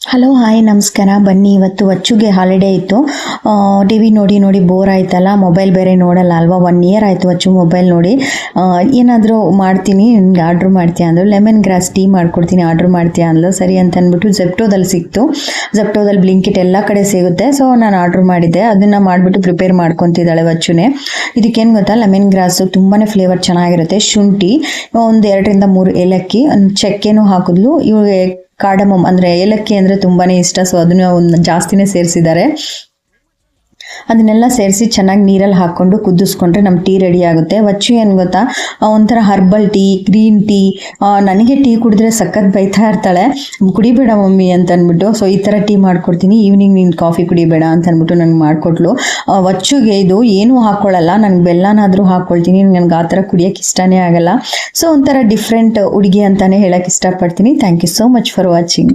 Hello hi ನಮಸ್ಕಾರ. ಬನ್ನಿ, ಇವತ್ತು ವಚ್ಚುಗೆ ಹಾಲಿಡೇ ಇತ್ತು. ಟಿ ವಿ ನೋಡಿ ನೋಡಿ ಬೋರ್ ಆಯ್ತಲ್ಲ, ಮೊಬೈಲ್ ಬೇರೆ ನೋಡಲ್ಲ ಅಲ್ವಾ. 1 ಇಯರ್ ಆಯಿತು ವಚ್ಚು ಮೊಬೈಲ್ ನೋಡಿ. ಏನಾದರೂ ಮಾಡ್ತೀನಿ, ನಿಮ್ಗೆ ಆರ್ಡ್ರ್ ಮಾಡ್ತೀಯಾ ಅಂದರು. ಲೆಮನ್ ಗ್ರಾಸ್ ಟೀ ಮಾಡ್ಕೊಡ್ತೀನಿ, ಆರ್ಡ್ರ್ ಮಾಡ್ತೀಯಾ ಅಂದ್ಲು. ಸರಿ ಅಂತ ಅಂದ್ಬಿಟ್ಟು ಜೆಪ್ಟೋದಲ್ಲಿ ಸಿಕ್ತು. ಜೆಪ್ಟೋದಲ್ಲಿ ಬ್ಲಿಂಕಿಟ್ ಎಲ್ಲ ಕಡೆ ಸಿಗುತ್ತೆ. ಸೊ ನಾನು ಆರ್ಡ್ರ್ ಮಾಡಿದ್ದೆ. ಅದನ್ನು ಮಾಡಿಬಿಟ್ಟು ಪ್ರಿಪೇರ್ ಮಾಡ್ಕೊತಿದ್ದಾಳೆ ವಚ್ಚುನೇ. ಇದಕ್ಕೇನು ಗೊತ್ತಾ, ಲೆಮನ್ ಗ್ರಾಸು ತುಂಬಾ ಫ್ಲೇವರ್ ಚೆನ್ನಾಗಿರುತ್ತೆ. ಶುಂಠಿ, ಒಂದು 2ರಿಂದ 3 ಏಲಕ್ಕಿ, ಒಂದು ಚಕ್ಕೆನೂ ಹಾಕಿದ್ಲು. ಇವ್ರಿಗೆ ಕಾರ್ಡಮಮ್ ಅಂದರೆ ಏಲಕ್ಕಿ ಅಂದರೆ ತುಂಬಾ ಇಷ್ಟ. ಸೊ ಅದನ್ನು ಒಂದು ಜಾಸ್ತಿನೇ ಸೇರಿಸಿದ್ದಾರೆ. ಅದನ್ನೆಲ್ಲ ಸೇರಿಸಿ ಚೆನ್ನಾಗಿ ನೀರಲ್ಲಿ ಹಾಕ್ಕೊಂಡು ಕುದಿಸ್ಕೊಂಡ್ರೆ ನಮ್ಮ ಟೀ ರೆಡಿ ಆಗುತ್ತೆ. ವಚ್ಚು ಏನು ಗೊತ್ತಾ, ಒಂಥರ ಹರ್ಬಲ್ ಟೀ, ಗ್ರೀನ್ ಟೀ, ನನಗೆ ಟೀ ಕುಡಿದ್ರೆ ಸಖತ್ ಬೈತಾ ಇರ್ತಾಳೆ, ಕುಡಿಬೇಡ ಮಮ್ಮಿ ಅಂತ ಅಂದ್ಬಿಟ್ಟು. ಸೊ ಈ ಥರ ಟೀ ಮಾಡ್ಕೊಡ್ತೀನಿ, ಈವ್ನಿಂಗ್ ನೀನು ಕಾಫಿ ಕುಡಿಬೇಡ ಅಂತ ಅಂದ್ಬಿಟ್ಟು ನನಗೆ ಮಾಡಿಕೊಟ್ಲು. ವಚ್ಚುಗೆ ಇದು ಏನೂ ಹಾಕ್ಕೊಳ್ಳಲ್ಲ, ನನಗೆ ಬೆಲ್ಲನಾದರೂ ಹಾಕ್ಕೊಳ್ತೀನಿ, ನನಗೆ ಆ ಥರ ಕುಡಿಯೋಕ್ಕೆ ಇಷ್ಟನೇ ಆಗಲ್ಲ. ಸೊ ಒಂಥರ ಡಿಫ್ರೆಂಟ್ ಹುಡುಗಿ ಅಂತಲೇ ಹೇಳೋಕ್ಕೆ ಇಷ್ಟಪಡ್ತೀನಿ. Thank you so much for watching.